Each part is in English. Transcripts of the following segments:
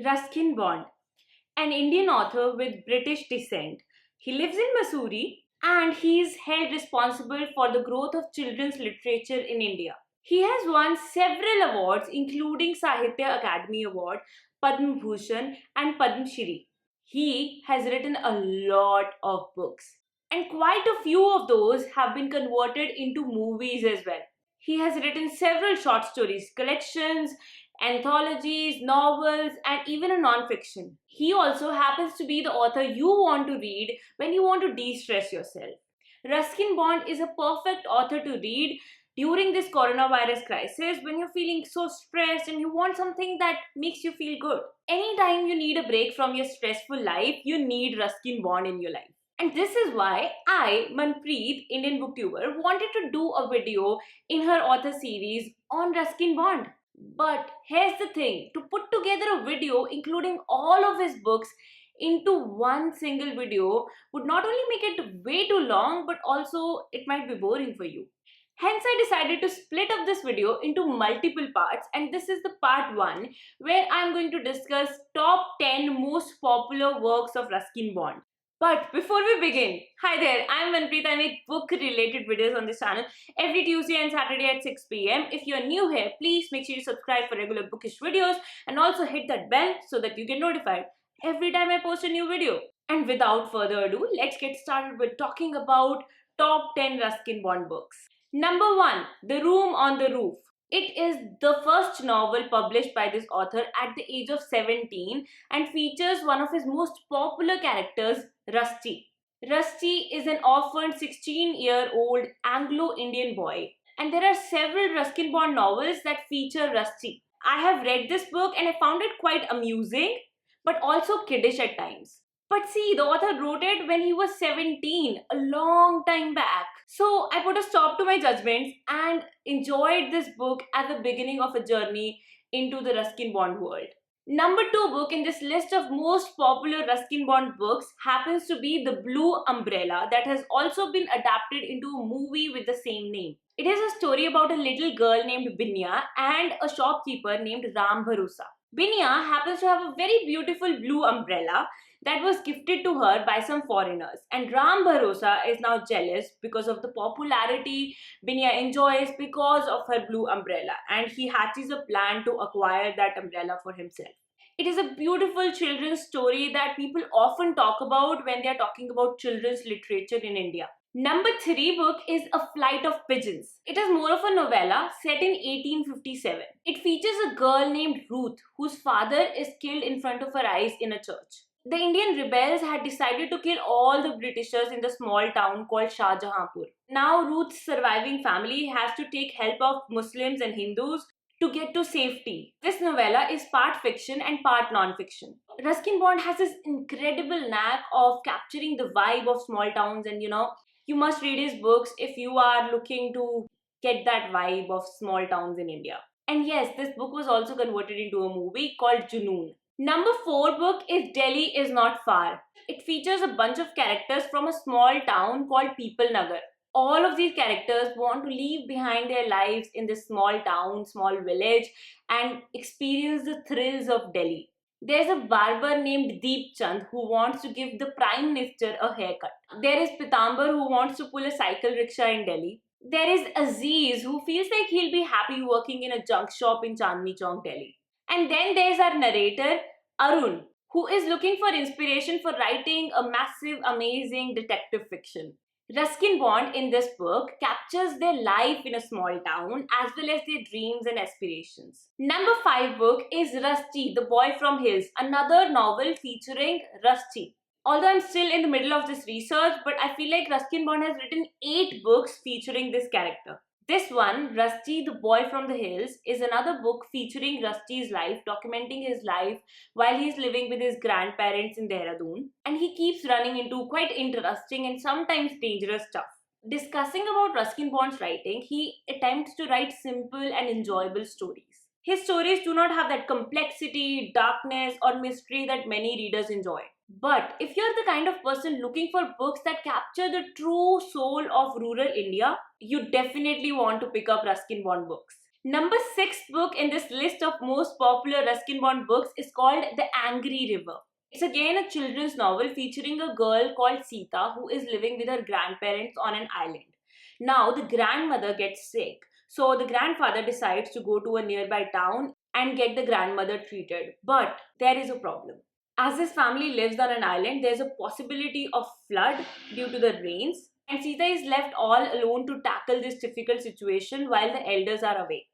Ruskin Bond, an Indian author with British descent. He lives in Missouri and he is held responsible for the growth of children's literature in India. He has won several awards, including Sahitya Academy Award, Padma Bhushan, and Padma Shri. He has written a lot of books, and quite a few of those have been converted into movies as well. He has written several short stories, collections, anthologies, novels, and even a non-fiction. He also happens to be the author you want to read when you want to de-stress yourself. Ruskin Bond is a perfect author to read during this coronavirus crisis when you're feeling so stressed and you want something that makes you feel good. Anytime you need a break from your stressful life, you need Ruskin Bond in your life. And this is why I, Manpreet, Indian Booktuber, wanted to do a video in her author series on Ruskin Bond. But here's the thing, to put together a video including all of his books into one single video would not only make it way too long, but also it might be boring for you. Hence, I decided to split up this video into multiple parts, and this is the part 1 where I'm going to discuss top 10 most popular works of Ruskin Bond. But before we begin, hi there, I'm Manpreet. I make book related videos on this channel every Tuesday and Saturday at 6 pm. If you're new here, please make sure you subscribe for regular bookish videos and also hit that bell so that you get notified every time I post a new video. And without further ado, let's get started with talking about top 10 Ruskin Bond books. Number 1, The Room on the Roof. It is the first novel published by this author at the age of 17 and features one of his most popular characters, Rusty. Rusty is an orphaned 16-year-old Anglo-Indian boy, and there are several Ruskin Bond novels that feature Rusty. I have read this book and I found it quite amusing, but also kiddish at times. But see, the author wrote it when he was 17, a long time back. So I put a stop to my judgments and enjoyed this book at the beginning of a journey into the Ruskin Bond world. Number 2 book in this list of most popular Ruskin Bond books happens to be The Blue Umbrella, that has also been adapted into a movie with the same name. It is a story about a little girl named Binya and a shopkeeper named Ram Bharosa. Binya happens to have a very beautiful blue umbrella that was gifted to her by some foreigners, and Ram Bharosa is now jealous because of the popularity Binya enjoys because of her blue umbrella, and he hatches a plan to acquire that umbrella for himself. It is a beautiful children's story that people often talk about when they are talking about children's literature in India. Number 3 book is A Flight of Pigeons. It is more of a novella set in 1857. It features a girl named Ruth whose father is killed in front of her eyes in a church. The Indian rebels had decided to kill all the Britishers in the small town called Shah Jahanpur. Now Ruth's surviving family has to take help of Muslims and Hindus to get to safety. This novella is part fiction and part non-fiction. Ruskin Bond has this incredible knack of capturing the vibe of small towns, and you must read his books if you are looking to get that vibe of small towns in India. And yes, this book was also converted into a movie called Junoon. Number 4 book is Delhi is Not Far. It features a bunch of characters from a small town called People Nagar. All of these characters want to leave behind their lives in this small town, small village, and experience the thrills of Delhi. There's a barber named Deep Chand who wants to give the Prime Minister a haircut. There is Pitambar who wants to pull a cycle rickshaw in Delhi. There is Aziz who feels like he'll be happy working in a junk shop in Chandni Chowk, Delhi. And then there's our narrator, Arun, who is looking for inspiration for writing a massive, amazing detective fiction. Ruskin Bond in this book captures their life in a small town as well as their dreams and aspirations. Number 5 book is Rusty, the Boy from Hills, another novel featuring Rusty. Although I'm still in the middle of this research, but I feel like Ruskin Bond has written 8 books featuring this character. This one, Rusty, the Boy from the Hills, is another book featuring Rusty's life, documenting his life while he's living with his grandparents in Dehradun. And he keeps running into quite interesting and sometimes dangerous stuff. Discussing about Ruskin Bond's writing, he attempts to write simple and enjoyable stories. His stories do not have that complexity, darkness, or mystery that many readers enjoy. But if you're the kind of person looking for books that capture the true soul of rural India, you definitely want to pick up Ruskin Bond books. Number 6 book in this list of most popular Ruskin Bond books is called The Angry River. It's again a children's novel featuring a girl called Sita who is living with her grandparents on an island. Now, the grandmother gets sick, so the grandfather decides to go to a nearby town and get the grandmother treated. But there is a problem. As his family lives on an island, there's a possibility of flood due to the rains, and Sita is left all alone to tackle this difficult situation while the elders are away.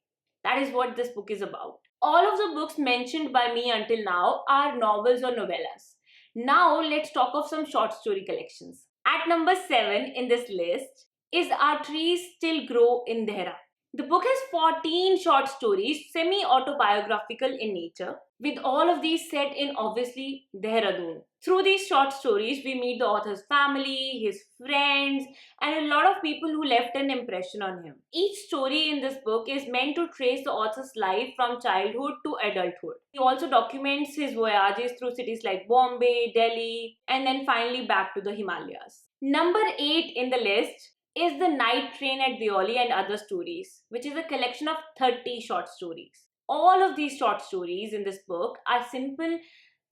That is what this book is about. All of the books mentioned by me until now are novels or novellas. Now let's talk of some short story collections. At number 7 in this list is Our Trees Still Grow in Dehra. The book has 14 short stories, semi-autobiographical in nature, with all of these set in obviously Dehradun. Through these short stories, we meet the author's family, his friends, and a lot of people who left an impression on him. Each story in this book is meant to trace the author's life from childhood to adulthood. He also documents his voyages through cities like Bombay, Delhi, and then finally back to the Himalayas. Number 8 in the list is The Night Train at Deoli and Other Stories, which is a collection of 30 short stories. All of these short stories in this book are simple,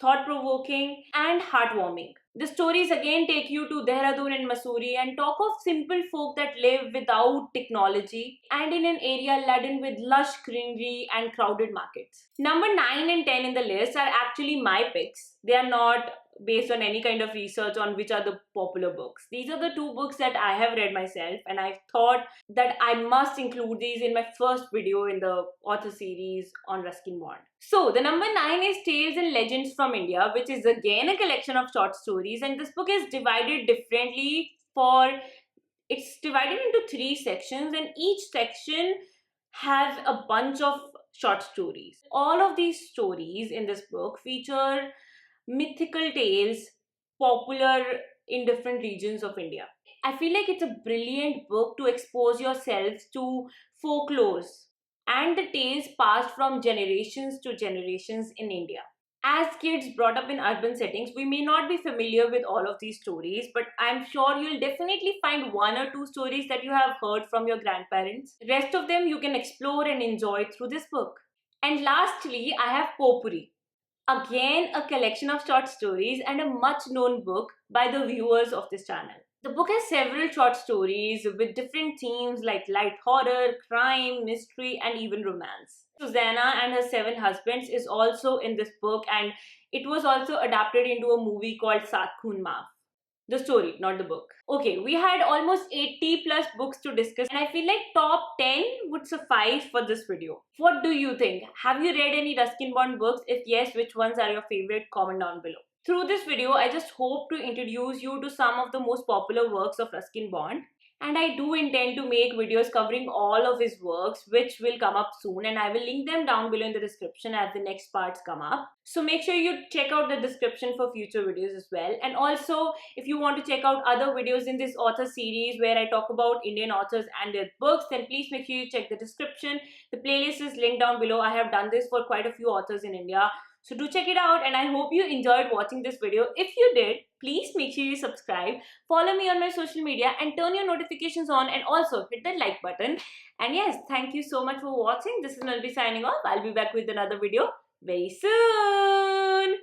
thought-provoking, and heartwarming. The stories again take you to Dehradun and Mussoorie and talk of simple folk that live without technology and in an area laden with lush greenery and crowded markets. Number 9 and 10 in the list are actually my picks. They are not based on any kind of research on which are the popular books. These are the 2 books that I have read myself, and I thought that I must include these in my first video in the author series on Ruskin Bond. So the number 9 is Tales and Legends from India, which is again a collection of short stories, and this book is divided differently it's divided into 3 sections, and each section has a bunch of short stories. All of these stories in this book feature mythical tales popular in different regions of India. I feel like it's a brilliant book to expose yourselves to folklores and the tales passed from generations to generations in India. As kids brought up in urban settings, we may not be familiar with all of these stories, but I'm sure you'll definitely find 1 or 2 stories that you have heard from your grandparents. The rest of them you can explore and enjoy through this book. And lastly, I have Potpourri. Again, a collection of short stories and a much known book by the viewers of this channel. The book has several short stories with different themes like light horror, crime, mystery, and even romance. Susanna and Her 7 Husbands is also in this book, and it was also adapted into a movie called Saat Khoon Maaf. The story, not the book. Okay, we had almost 80 plus books to discuss, and I feel like top 10 would suffice for this video. What do you think? Have you read any Ruskin Bond books? If yes, which ones are your favorite? Comment down below. Through this video, I just hope to introduce you to some of the most popular works of Ruskin Bond. And I do intend to make videos covering all of his works, which will come up soon, and I will link them down below in the description as the next parts come up. So make sure you check out the description for future videos as well. And also, if you want to check out other videos in this author series where I talk about Indian authors and their books, then please make sure you check the description. The playlist is linked down below. I have done this for quite a few authors in India. So do check it out, and I hope you enjoyed watching this video. If you did, please make sure you subscribe, follow me on my social media, and turn your notifications on, and also hit that like button. And yes, thank you so much for watching. This is Nalbi signing off. I'll be back with another video very soon.